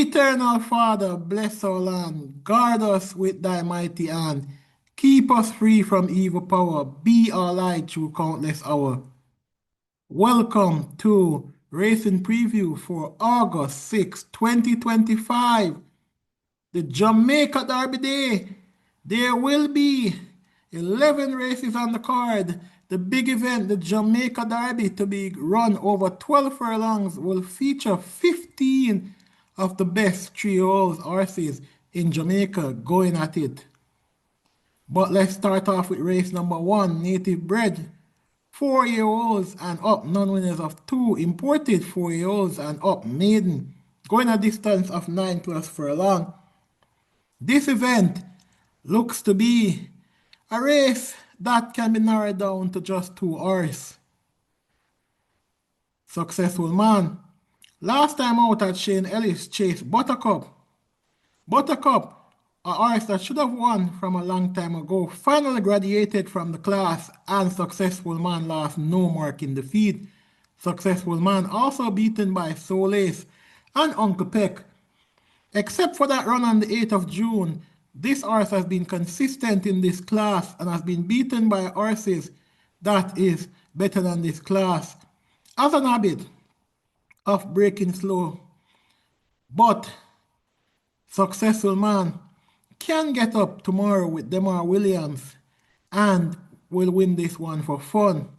Eternal Father, bless our land, guard us with thy mighty hand, keep us free from evil power, be our light through countless hour. Welcome to Racing Preview for August 6, 2025, the Jamaica Derby Day. There will be 11 races on the card. The big event, the Jamaica Derby, to be run over 12 furlongs, will feature 15 of the best 3-year-old horses in Jamaica going at it. But let's start off with race number one, native bred 4-year-olds and up, non-winners of two, imported 4-year-olds and up, maiden, going a distance of 9+ furlong. This event looks to be a race that can be narrowed down to just 2 horses. Successful Man. Last time out at Shane Ellis chased Buttercup. Buttercup, a horse that should have won from a long time ago, finally graduated from the class, and Successful Man lost no mark in defeat. Successful Man also beaten by Solace and Uncle Peck. Except for that run on the 8th of June, this horse has been consistent in this class and has been beaten by horses that is better than this class. Has an habit of breaking slow, but Successful Man can get up tomorrow with Demar Williams and will win this one for fun.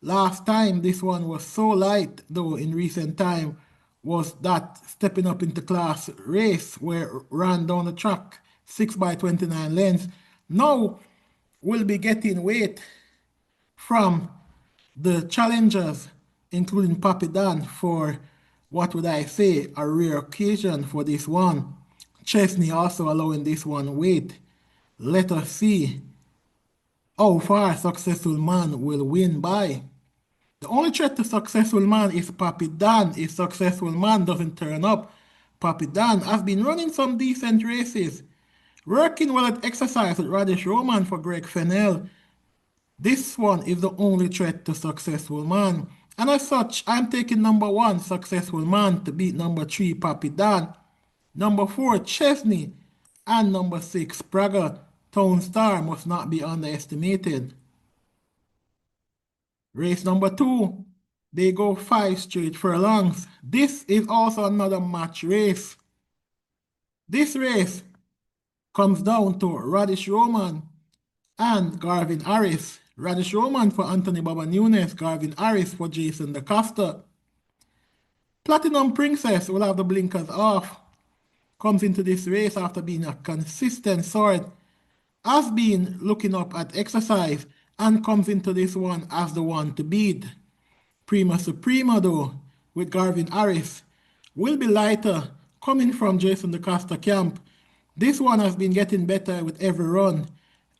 Last time this one was so light, though, in recent time, was that stepping up into class race where it ran down the track 6 by 29 lengths. Now we'll be getting weight from the challengers, including Papi Dan, for what would I say, a rare occasion for this one. Chesney also allowing this one weight. Let us see how far Successful Man will win by. The only threat to Successful Man is Papi Dan. If Successful Man doesn't turn up, Papi Dan has been running some decent races, working well at exercise with Radish Roman for Greg Fennell. This one is the only threat to Successful Man. And as such, I'm taking number 1, Successful Man, to beat number 3, Papi Dan, number 4, Chesney, and number 6, Praga. Town Star must not be underestimated. Race number 2, they go 5 straight furlongs. This is also another match race. This race comes down to Radish Roman and Garvin Harris. Radish Roman for Anthony Baba Nunes, Garvin Harris for Jason DaCosta. Platinum Princess will have the blinkers off. Comes into this race after being a consistent sort. Has been looking up at exercise and comes into this one as the one to beat. Prima Suprema, though, with Garvin Harris, will be lighter coming from Jason DaCosta camp. This one has been getting better with every run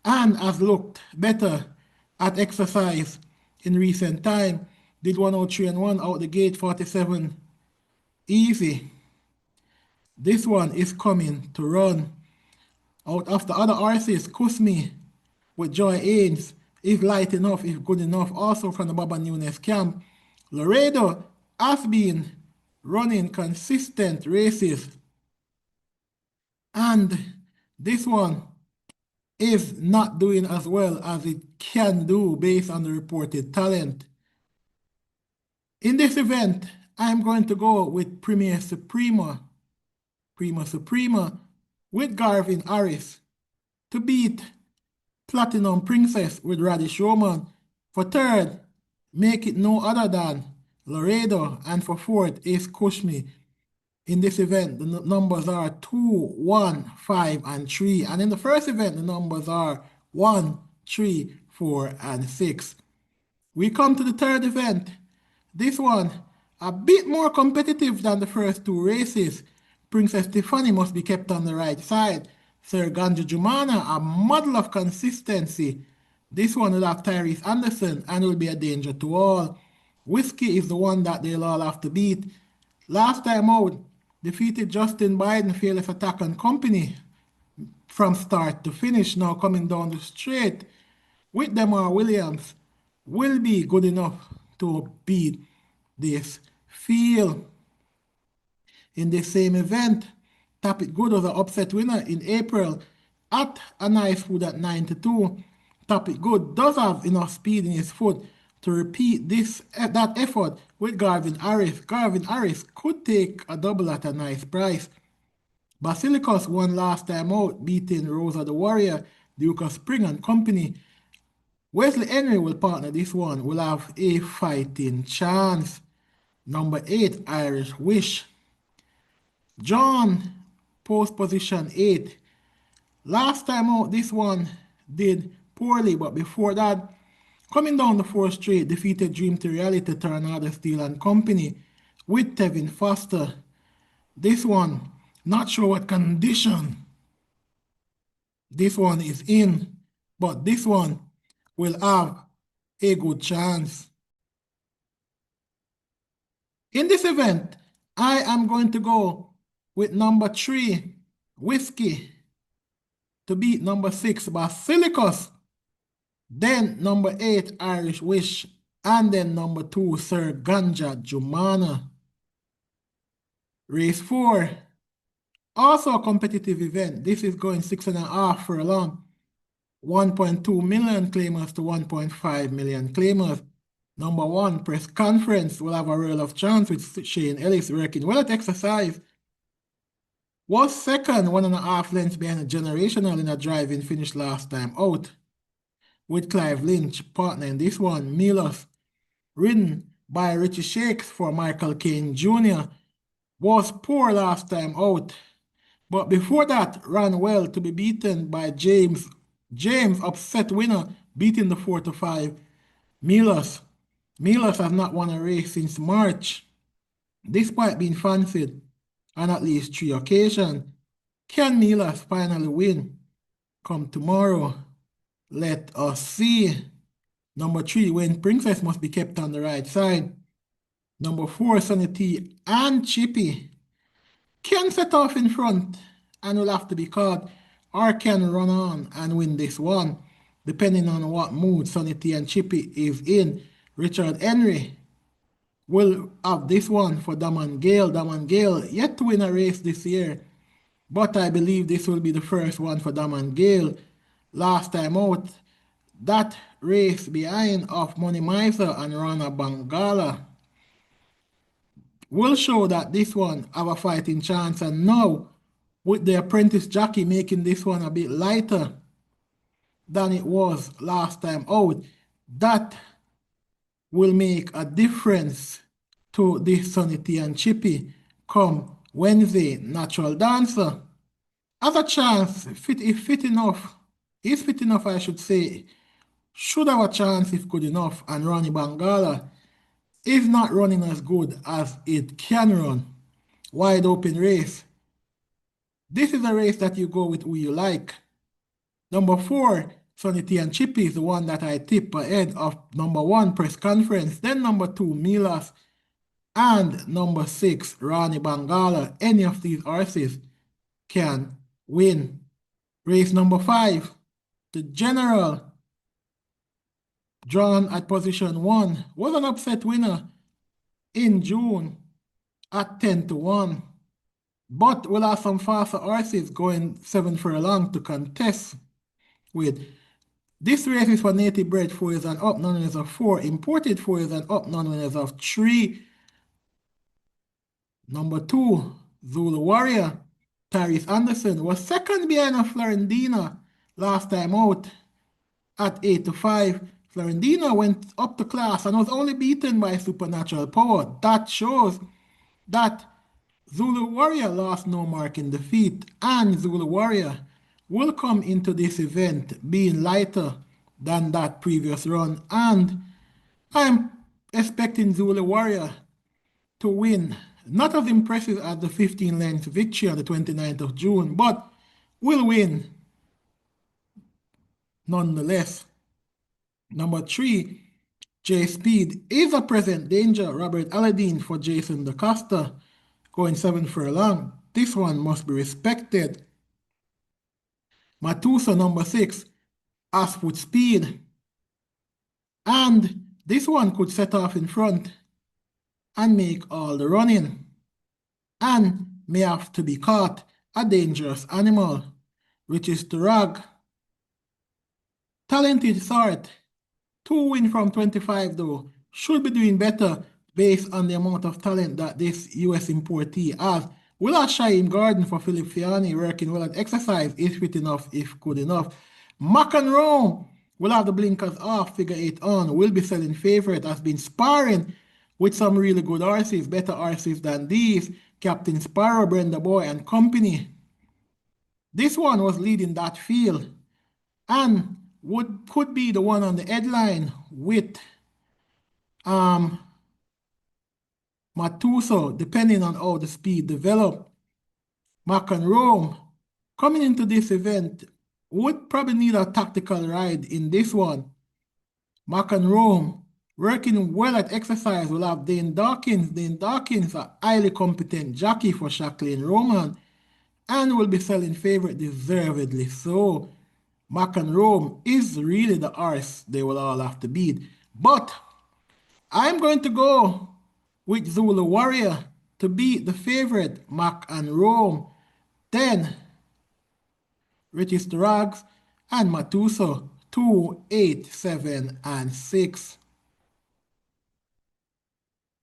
and has looked better at exercise in recent time. Did 103-1 out the gate, 47 easy. This one is coming to run. Out of the other horses, Kusmi with Joy Ains is light enough, is good enough, also from the Baba Nunes camp. Laredo has been running consistent races, and this one is not doing as well as it can do based on the reported talent. In this event, I'm going to go with Prima Suprema with Garvin Harris to beat Platinum Princess with Radish Roman. For third, make it no other than Laredo, and for fourth is Kushmi. In this event, the numbers are 2, 1, 5, and 3. And in the first event, the numbers are 1, 3, 4, and 6. We come to the third event. This one, a bit more competitive than the first 2 races. Princess Tiffany must be kept on the right side. Sir Ganja Jumana, a model of consistency. This one will have Tyrese Anderson and will be a danger to all. Whiskey is the one that they'll all have to beat. Last time out, defeated Justin Biden, Fearless Attack and Company from start to finish. Now coming down the straight with Demar Williams will be good enough to beat this field. In the same event, Tap It Good was an upset winner in April at a nice foot at 9-2. Tap It Good does have enough speed in his foot to repeat that effort with Garvin Harris. Garvin Harris could take a double at a nice price. Basilicus won last time out, beating Rosa the Warrior, Duke of Spring and Company. Wesley Henry will partner this one, will have a fighting chance. Number 8, Irish Wish. John, post position 8. Last time out, this one did poorly, but before that, coming down the 4th straight, defeated Dream to Reality, Tornado Steel and Company with Tevin Foster. This one, not sure what condition this one is in, but this one will have a good chance. In this event, I am going to go with number 3, Whiskey, to beat number 6, Basilicus, then number 8, Irish Wish, and then number 2, Sir Ganja Jumana. Race 4, also a competitive event. This is going 6.5 furlong. 1.2 million claimers to 1.5 million claimers. Number 1, Press Conference will have a real of chance with Shane Ellis working well at exercise. Was second, 1.5 lengths behind Generational in a driving finish last time out. With Clive Lynch partner in this one, Milos, ridden by Richie Shakes for Michael Caine Jr., was poor last time out. But before that, ran well to be beaten by James, upset winner, beating the 4-5. Milos has not won a race since March, despite being fancied on at least 3 occasions. Can Milos finally win? Come tomorrow, let us see. Number 3, Wayne Princess must be kept on the right side. Number 4, Sunny T and Chippy can set off in front and will have to be caught, or can run on and win this one, depending on what mood Sunny T and Chippy is in. Richard Henry will have this one for Daman Gale. Daman Gale yet to win a race this year, but I believe this will be the first one for Daman Gale. Last time out, that race behind of Money Miser and Rana Bangala will show that this one have a fighting chance. And now, with the apprentice jockey making this one a bit lighter than it was last time out, that will make a difference to this Sunny T and Chippy come Wednesday. Natural Dancer has a chance, if fit enough, is fit enough I should say, should have a chance if good enough, and Ronnie Bangala is not running as good as it can run. Wide open race. This is a race that you go with who you like. Number 4, Sunny T and Chippy is the one that I tip ahead of number 1, Press Conference, then number 2, Milas, and number 6, Rani Bangala. Any of these horses can win. Race number 5, the General, drawn at position 1, was an upset winner in June at 10-1. But we'll have some faster horses going 7 furlong to contest with. This race is for native bred 4 years and up, non-winners of 4, imported 4 years and up, non-winners of 3. Number 2, Zulu Warrior, Tyrese Anderson, was second behind a Florendina last time out at 8-5. Florendina went up to class and was only beaten by Supernatural Power. That shows that Zulu Warrior lost no mark in defeat, and Zulu Warrior will come into this event being lighter than that previous run, and I'm expecting Zulu Warrior to win. Not as impressive as the 15-length victory on the 29th of June, but will win nonetheless. Number 3, J Speed is a present danger. Robert Aladdin for Jason DaCosta, going 7 furlong. This one must be respected. Matusa, number 6, Asfoot Speed. And this one could set off in front and make all the running. and may have to be caught. A dangerous animal, which is the rag. Talented sort. 2 win from 25 though. Should be doing better based on the amount of talent that this US importee has. Will I Shaim Garden for Philip Fiani working well at exercise is fit enough if good enough. Mac and Rome will have the blinkers off, figure 8 on, will be selling favorite, has been sparring with some really good horses, better horses than these. Captain Sparrow, Brenda Boy and company. This one was leading that field and could be the one on the headline with um Matuso, depending on how the speed develop. Mac and Rome coming into this event would probably need a tactical ride in this one. Mac and Rome working well at exercise will have Dane Dawkins. Dane Dawkins, a highly competent jockey for Jacqueline Roman, and will be selling favorite deservedly so. Mac and Rome is really the horse they will all have to beat. But I'm going to go with Zulu Warrior to beat the favorite Mac and Rome. Then Richie Rags and Matuso 2, 8, 7, and 6.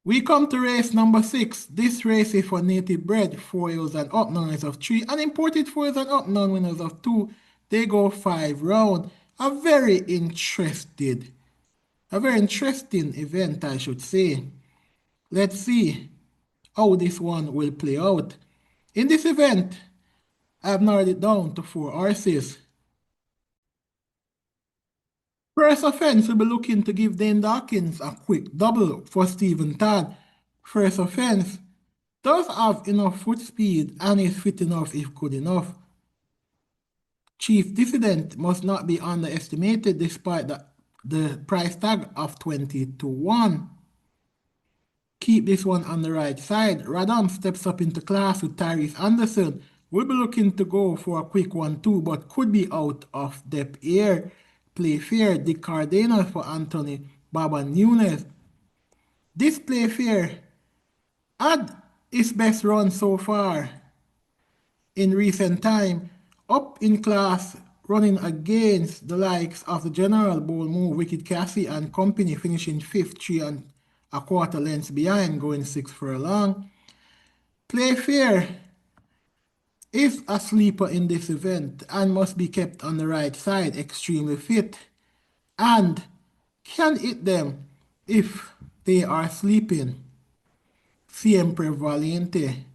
We come to race number 6. This race is for native bred 4 years and up, non-winners of 3, and imported 4 years and up, non-winners of 2. They go 5 round. A very interesting event, I should say. Let's see how this one will play out. In this event, I've narrowed it down to 4 horses. First offense, we'll be looking to give Dane Dawkins a quick double for Stephen Todd. First offense does have enough foot speed and is fit enough if good enough. Chief Dissident must not be underestimated despite the price tag of 20 to 1. Keep this one on the right side. Radam steps up into class with Tyrese Anderson. We'll be looking to go for a quick 1-2, but could be out of depth here. Play fair, Dick Cardenas for Anthony Baba Nunes. This play fair had its best run so far in recent time, up in class, running against the likes of the General Bowl Move, Wicked Cassie and company, finishing 5th, 3 1/4 lengths behind, going 6 furlong. Play fair is a sleeper in this event and must be kept on the right side, extremely fit, and can hit them if they are sleeping. Siempre Valiente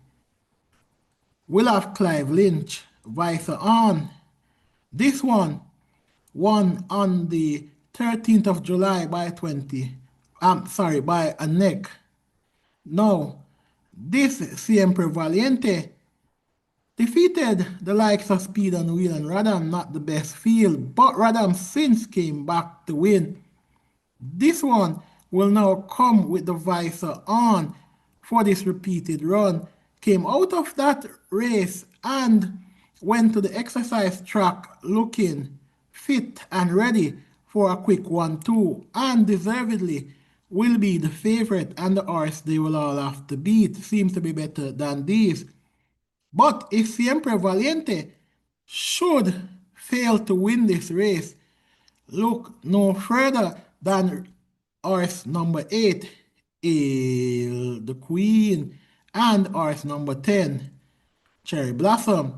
will have Clive Lynch, vice on. This one won on the 13th of July by by a neck. Now, this Siempre Valiente defeated the likes of Speed and Wheel and Radam, not the best field, but Radam since came back to win. This one will now come with the visor on for this repeated run. Came out of that race and went to the exercise track looking fit and ready for a quick 1-2, and deservedly will be the favorite and the horse they will all have to beat. Seems to be better than these. But if Siempre Valiente should fail to win this race, look no further than horse number 8, the Queen, and horse number 10, Cherry Blossom.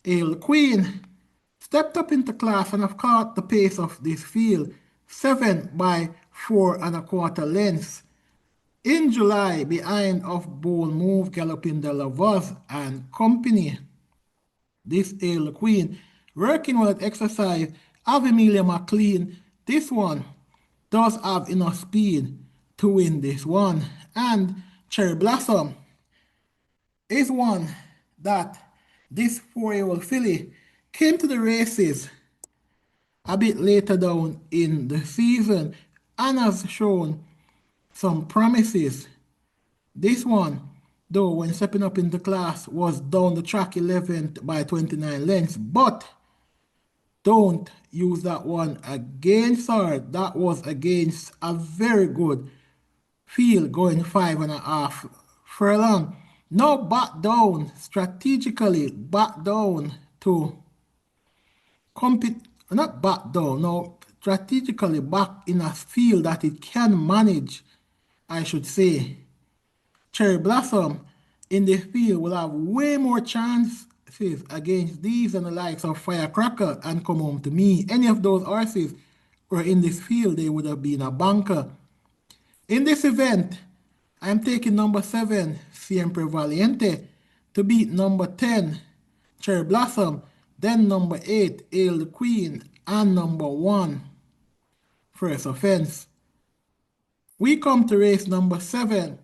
The Queen stepped up into class and have caught the pace of this field, 7 by 4 1/4 lengths. In July, behind of Bold Move, Galloping de la Voz and company. This Ale Queen, working well at exercise, have Emilia McLean. This one does have enough speed to win this one. And Cherry Blossom is one that this 4-year-old filly came to the races a bit later down in the season and has shown some promises. This one, though, when stepping up into class, was down the track 11th by 29 lengths, but don't use that one against her. That was against a very good field going 5 1/2 furlong. Now back down, strategically back down to compete, not back down, no, strategically back in a field that it can manage, I should say. Cherry Blossom in the field will have way more chances against these and the likes of Firecracker and Come Home to Me. Any of those horses were in this field, they would have been a banker. In this event, I'm taking number 7, Siempre Valiente, to beat number 10, Cherry Blossom, then number 8, Hail the Queen, and number 1, First Offense. We come to race number 7.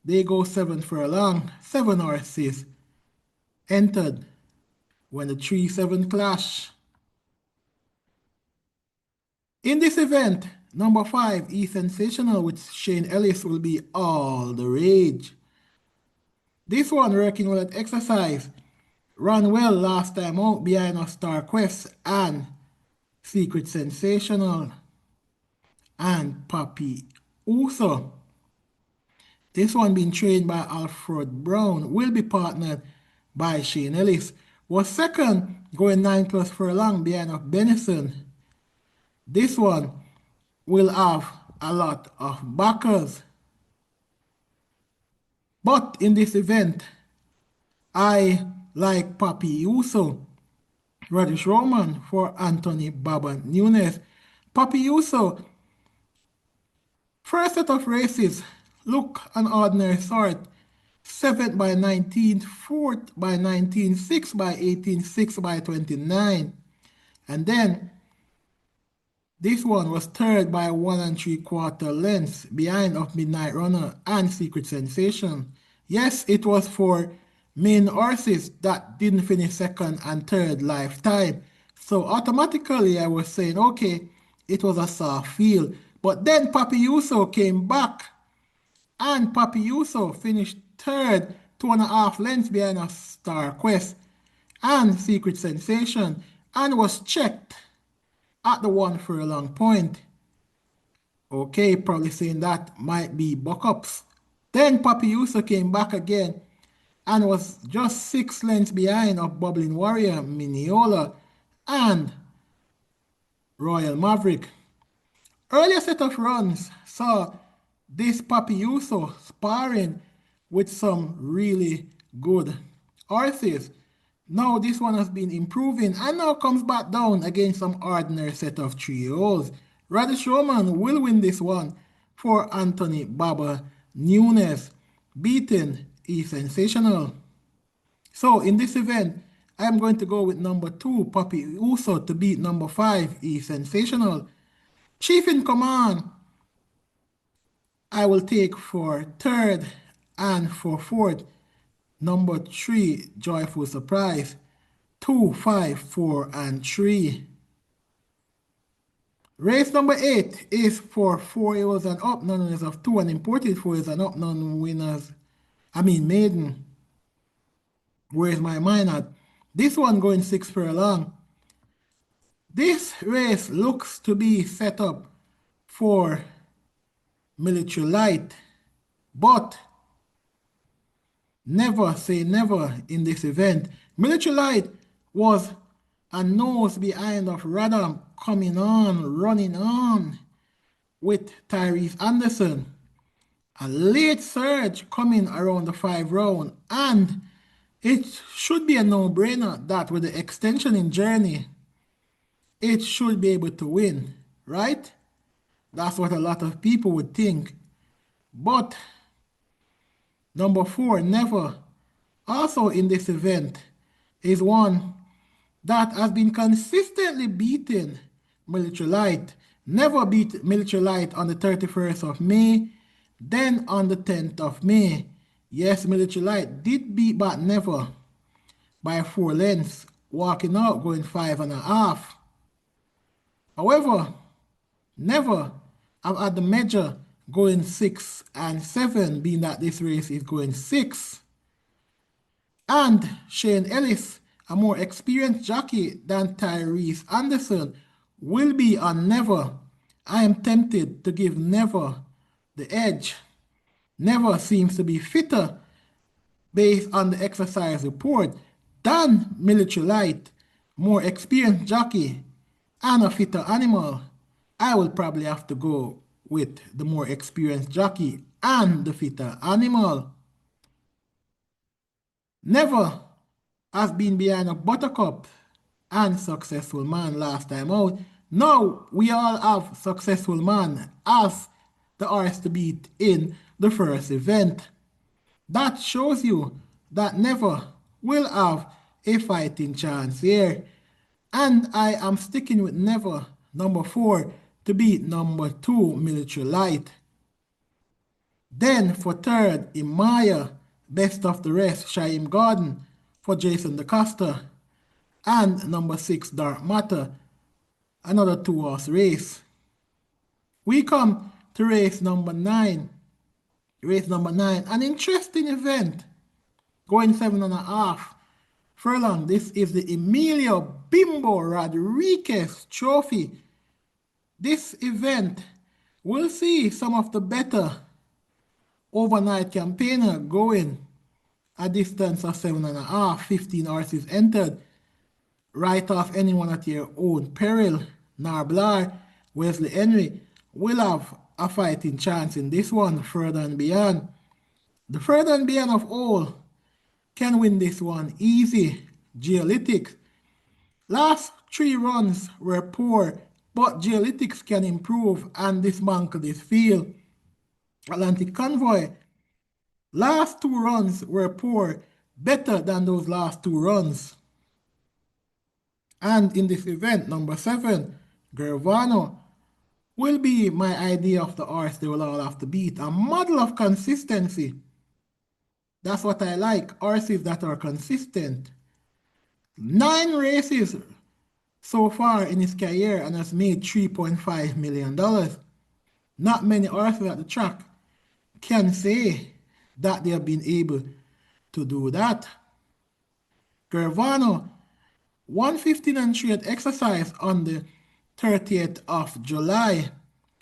They go 7 furlong. 7 horses entered when the 3-7 clash. In this event, number 5, E Sensational with Shane Ellis will be all the rage. This one working well at exercise. Ran well last time out behind a Star Quest and Secret Sensational and Papi Uso. This one being trained by Alfred Brown will be partnered by Shane Ellis. Was second going 9+ furlong behind of Benison. This one will have a lot of backers. But in this event, I like Papi Uso, Radish Roman for Anthony Baba Nunes. Papi Uso, first set of races, look an ordinary sort. 7th by 19, 4th by 19, 6th by 18, 6th by 29. And then this one was 3rd by 1 3/4 lengths behind of Midnight Runner and Secret Sensation. Yes, it was for main horses that didn't finish 2nd and 3rd lifetime. So automatically I was saying, okay, it was a soft field. But then Papi Uso came back and Papi Uso finished 3rd, 2.5 lengths behind a Star Quest and Secret Sensation and was checked at the 1 furlong point. Okay, probably saying that might be buck-ups. Then Papi Uso came back again and was just 6 lengths behind of Bubbling Warrior, Mineola, and Royal Maverick. Earlier set of runs saw this Papi Uso sparring with some really good horses. Now this one has been improving and now comes back down against some ordinary set of trios. Radish Roman will win this one for Anthony Baba Nunes, beating E Sensational. So in this event, I'm going to go with number 2, Papi Uso, to beat number 5, E Sensational. Chief in Command, I will take for 3rd and for 4th, number 3, Joyful Surprise, 2, 5, 4, and 3. Race number 8 is for 4-year-olds and up, non-winners of 2, and imported 4-years and up, non-winners, maiden. Where's my mind at? This one going 6 furlong. This race looks to be set up for Military Light, but never say never in this event. Military Light was a nose behind of Radam coming on, running on with Tyrese Anderson. A late surge coming around the 5 round, and it should be a no-brainer that with the extension in journey, it should be able to win, right? That's what a lot of people would think. But number 4, Never, also in this event, is one that has been consistently beating Military Light. Never beat Military Light on the 31st of May, then on the 10th of May. Yes, Military Light did beat back Never by 4 lengths, walking out going 5.5. However, Never have had the measure going 6 and 7, being that this race is going 6. And Shane Ellis, a more experienced jockey than Tyrese Anderson, will be on Never. I am tempted to give Never the edge. Never seems to be fitter based on the exercise report than military light, more experienced jockey, and a fitter animal, I will probably have to go with the more experienced jockey and the fitter animal. Never has been behind a buttercup and successful man last time out. Now we all have successful man as the horse to beat in the first event. That shows you that Never will have a fighting chance here. And I am sticking with Never, number 4, to beat number 2, Military Light. Then for third, Imaya, best of the rest, Shaim Garden for Jason DeCosta. And number 6, Dark Matter, another 2-horse race. We come to race number 9. Race number 9, an interesting event, going 7.5 furlong. This is the Emilio Bimbo Rodriguez Trophy. This event will see some of the better overnight campaigner going a distance of 7.5, 15 horses entered. Right off anyone at your own peril. Narblar, Wesley Henry will have a fighting chance in this one, Further and Beyond. The Further and Beyond of all can win this one easy. Geolytics. Last 3 runs were poor, but Geolytics can improve and dismantle this field. Atlantic Convoy. Last 2 runs were poor, better than those last 2 runs. And in this event, number 7, Gervano, will be my idea of the horse they will all have to beat. A model of consistency. That's what I like, horses that are consistent. 9 races so far in his career and has made $3.5 million. Not many horses at the track can say that they have been able to do that. Gervano, 115 and 3 at exercise on the 30th of July.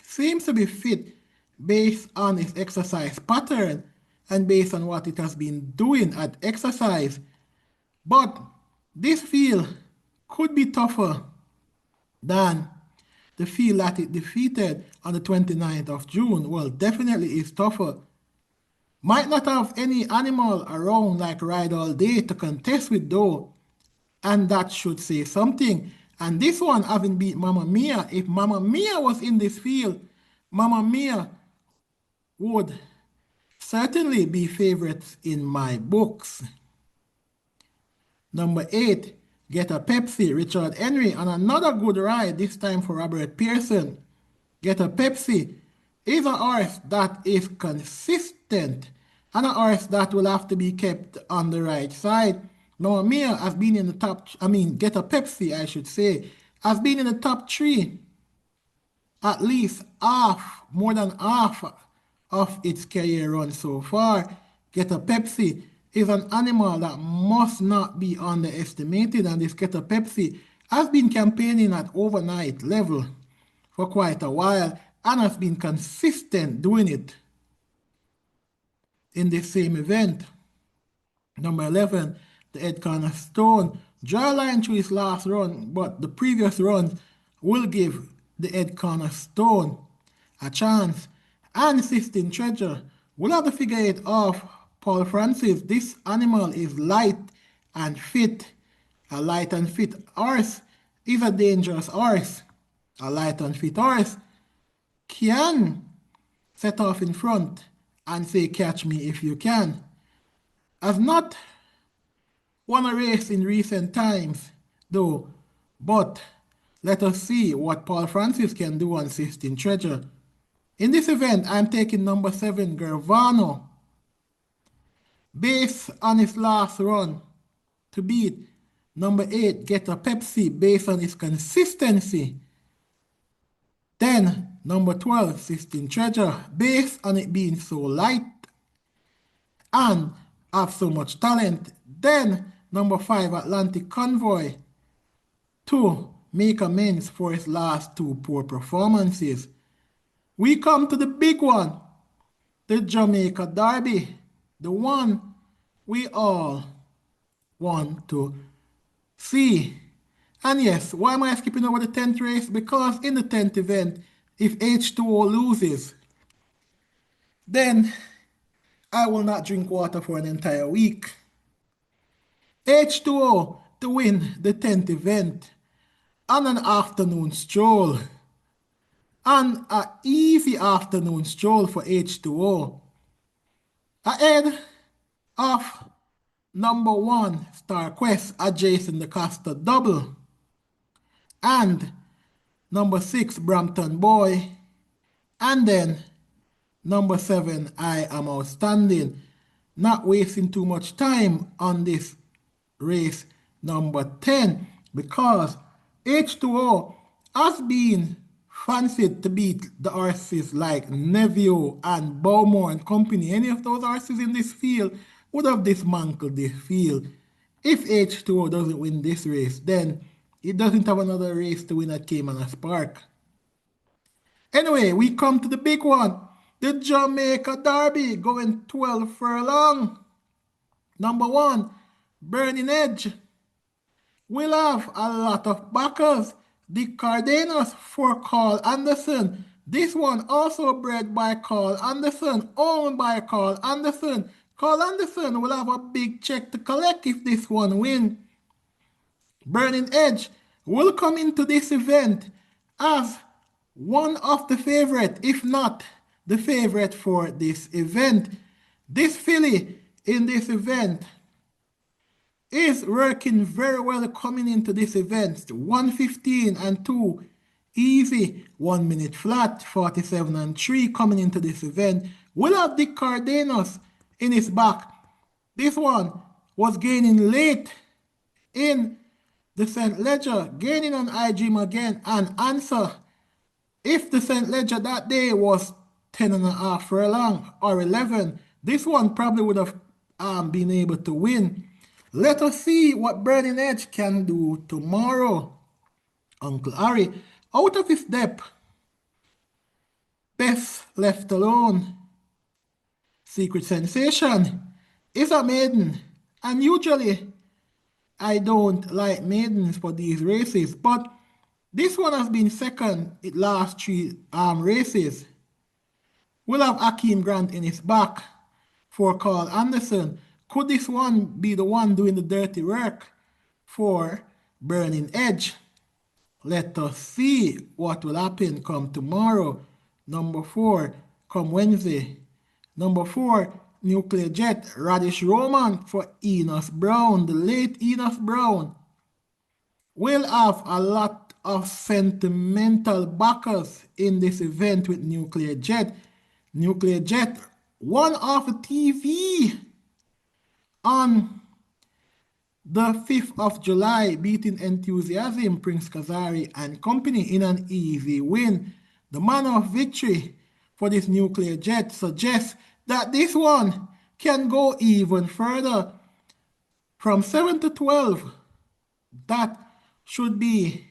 Seems to be fit based on his exercise pattern and based on what it has been doing at exercise. But this field could be tougher than the field that it defeated on the 29th of June. Well, definitely is tougher. Might not have any animal around like Ride All Day to contest with though, and that should say something. And this one having beat Mamma Mia, if Mamma Mia was in this field, Mamma Mia would certainly be favorites in my books. Number 8, Get a Pepsi, Richard Henry, and another good ride, this time for Robert Pearson. Get a Pepsi is a horse that is consistent and a horse that will have to be kept on the right side. Now, Mia has been in the top, Get a Pepsi, I should say, has been in the top 3 at least half, more than half of its career run so far. Get a Pepsi is an animal that must not be underestimated, and this Get a Pepsi has been campaigning at overnight level for quite a while and has been consistent doing it in this same event. Number 11, the Ed Cornerstone. Draw a line through his last run, but the previous runs will give the Ed Cornerstone a chance. And 16 Treasure will have to figure it off. Paul Francis, this animal is light and fit. A light and fit horse is a dangerous horse. A light and fit horse can set off in front and say, catch me if you can. Has not won a race in recent times, though, but let us see what Paul Francis can do on 16 Treasure. In this event, I'm taking number 7, Gervano, based on his last run, to beat number 8, Get a Pepsi, based on his consistency. Then, number 12, 16 Treasure, based on it being so light and have so much talent. Then, number 5, Atlantic Convoy, to make amends for his last 2 poor performances. We come to the big one, the Jamaica Derby, the one we all want to see. And yes, why am I skipping over the 10th race? Because in the 10th event, if H2O loses, then I will not drink water for an entire week. H2O to win the 10th event on an afternoon stroll. And an easy afternoon stroll for H2O. Ahead of number 1 Star Quest adjacent the Costa Double. And number 6 Brampton Boy. And then number 7 I Am Outstanding. Not wasting too much time on this race number 10 because H2O has been fancied to beat the horses like Nevio and Bowmore and company. Any of those horses in this field would have dismantled this field. If H2O doesn't win this race, then it doesn't have another race to win at Caymanas Park. Anyway, we come to the big one. The Jamaica Derby going 12 furlong. Number 1, Burning Edge. We'll have a lot of backers. The Cardenas for Carl Anderson. This one also bred by Carl Anderson, owned by Carl Anderson. Carl Anderson will have a big check to collect if this one wins. Burning Edge will come into this event as one of the favorite, if not the favorite for this event. This filly in this event is working very well coming into this event. 115 and 2 easy, 1 minute flat, 47 and 3 coming into this event. We'll have Dick Cardenas in his back. This one was gaining late in the St. Ledger, gaining on iDream again and answer. If the St. Ledger that day was 10 and a half furlong or 11, this one probably would have been able to win. Let us see what Burning Edge can do tomorrow. Uncle Harry, out of his depth. Best left alone. Secret Sensation is a maiden. And usually, I don't like maidens for these races. But this one has been second in last 3 races. We'll have Akeem Grant in his back for Carl Anderson. Could this one be the one doing the dirty work for Burning Edge? Let us see what will happen come tomorrow. Number 4, come Wednesday. Number 4, Nuclear Jet, Radish Roman for Enos Brown, the late Enos Brown. We'll have a lot of sentimental backers in this event with Nuclear Jet. Nuclear Jet, one off TV on the 5th of July, beating Enthusiasm, Prince Kazari and company in an easy win. The manner of victory for this Nuclear Jet suggests that this one can go even further from 7 to 12. That should be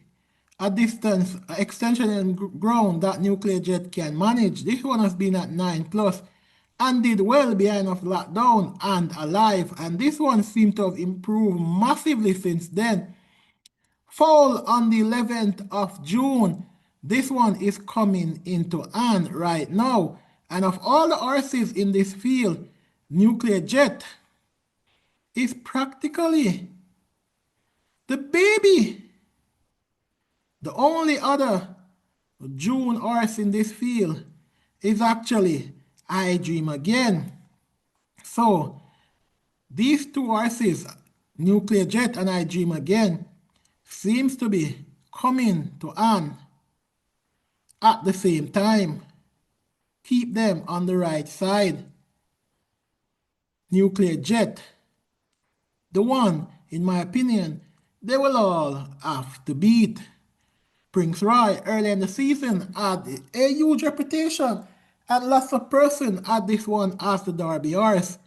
a distance, extension and ground that Nuclear Jet can manage. This one has been at 9 plus and did well behind of lockdown and alive. And this one seemed to have improved massively since then. Foul on the 11th of June. This one is coming into hand right now. And of all the horses in this field, Nuclear Jet is practically the baby. The only other June horse in this field is actually iDream Again. So these two horses, Nuclear Jet and iDream Again, seems to be coming to hand at the same time. Keep them on the right side. Nuclear Jet, the one, in my opinion, they will all have to beat. Prince Roy early in the season had a huge reputation and lots of person had this one as the Derby horse.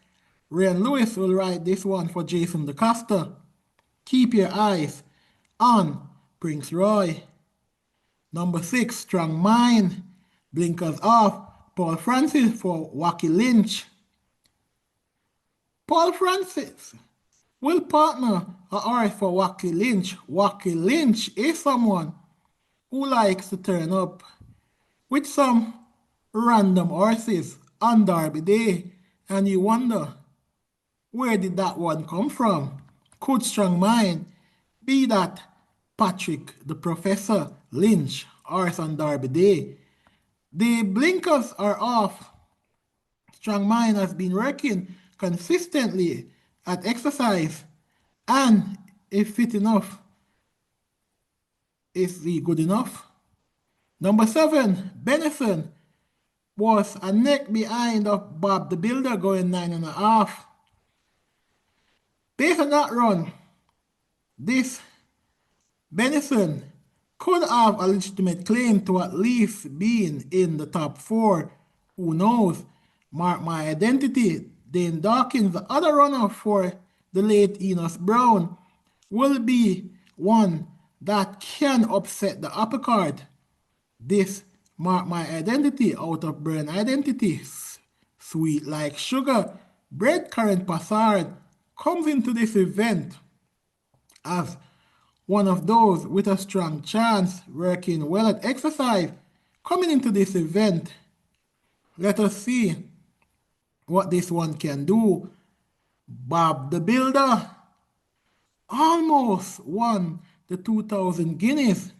Ryan Lewis will ride this one for Jason DaCosta. Keep your eyes on Prince Roy. Number 6, Strong Mind. Blinkers off. Paul Francis for Wacky Lynch. Paul Francis will partner a horse for Wacky Lynch. Wacky Lynch is someone who likes to turn up with some random horses on Derby Day, and you wonder, where did that one come from? Could Strong Mind be that Patrick the Professor Lynch horse on Derby Day? The blinkers are off. Strong Mind has been working consistently at exercise, and if fit enough, is he good enough? Number 7, Benison was a neck behind of Bob the Builder going 9.5. Based on that run, this Benison could have a legitimate claim to at least being in the top 4. Who knows? Mark My Identity, Dane Dawkins, the other runner for the late Enos Brown, will be one that can upset the apple cart. This Mark My Identity out of Burn Identities, Sweet Like Sugar, Bread Current Passard, comes into this event as one of those with a strong chance, working well at exercise, coming into this event. Let us see what this one can do. Bob the Builder almost won the 2000 guineas.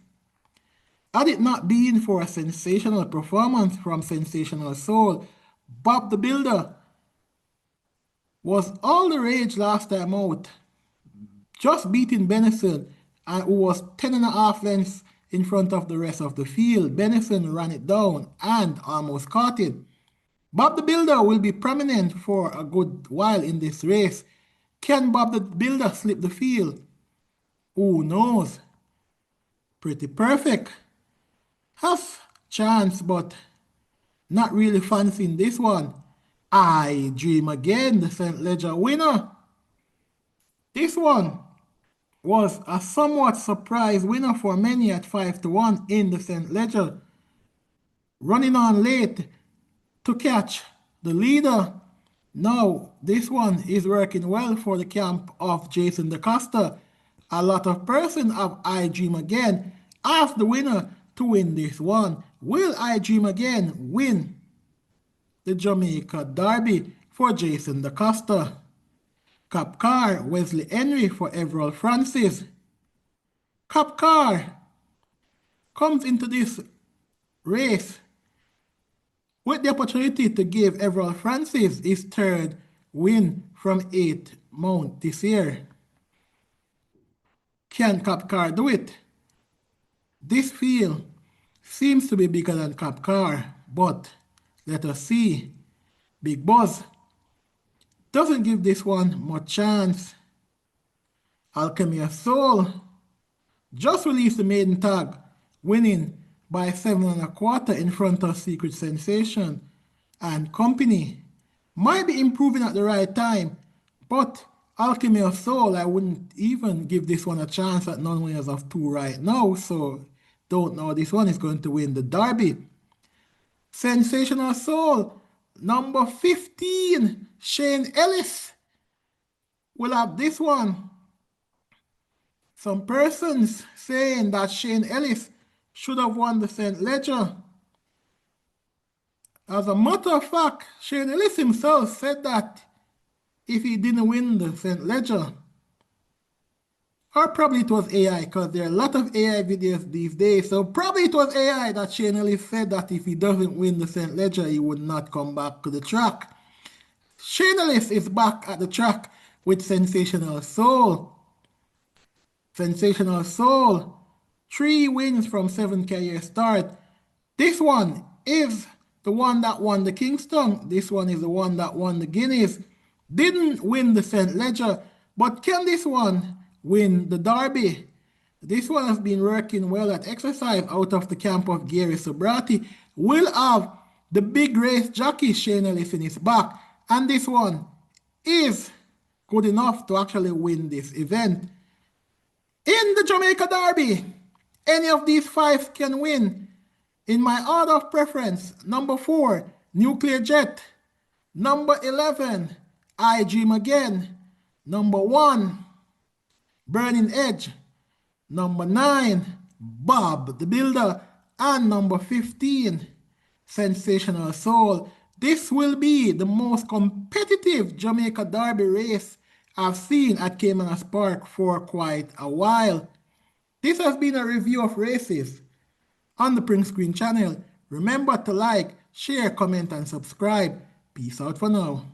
Had it not been for a sensational performance from Sensational Soul, Bob the Builder was all the rage last time out, just beating Benison, who was 10.5 lengths in front of the rest of the field. Benison ran it down and almost caught it. Bob the Builder will be prominent for a good while in this race. Can Bob the Builder slip the field? Who knows? Pretty Perfect has chance, but not really fancying this one. I Dream Again, the St. Ledger winner. This one was a somewhat surprise winner for many at 5-1 in the St. Ledger. Running on late to catch the leader. Now, this one is working well for the camp of Jason DaCosta. A lot of persons have I Dream Again as the winner to win this one. Will I Dream Again win the Jamaica Derby for Jason DaCosta? Cap Car, Wesley Henry for Everald Francis. Cap Car comes into this race with the opportunity to give Everald Francis his 3rd win from 8 Mount this year. Can Cap Car do it? This field seems to be bigger than Cap Car, but let us see. Big Buzz doesn't give this one much chance. Alchemy of Soul just released the maiden tag, winning by 7.25 in front of Secret Sensation and Company. Might be improving at the right time, but Alchemy of Soul, I wouldn't even give this one a chance at non-winners of 2 right now, so don't know this one is going to win the Derby. Sensational Soul, number 15, Shane Ellis will have this one. Some persons saying that Shane Ellis should have won the St. Ledger. As a matter of fact, Shane Ellis himself said that if he didn't win the St. Ledger, or probably it was AI, because there are a lot of AI videos these days, so probably it was AI that Shane Ellis said that if he doesn't win the St. Ledger, he would not come back to the track. Shane Ellis is back at the track with Sensational Soul. Sensational Soul, 3 wins from 7 career start. This one is the one that won the Kingston. This one is the one that won the Guineas. Didn't win the St. Ledger, but can this one win the Derby? This one has been working well at exercise out of the camp of Gary Sobrati. Will have the big race jockey Shane Ellis in his back, and this one is good enough to actually win this event. In the Jamaica Derby, any of these 5 can win. In my order of preference, number 4, Nuclear Jet. Number 11, I Dream Again. Number 1, Burning Edge. Number 9, Bob the Builder. And number 15, Sensational Soul. This will be the most competitive Jamaica Derby race I've seen at Caymanas Park for quite a while. This has been a review of races on the Print Screen channel. Remember to like, share, comment, and subscribe. Peace out for now.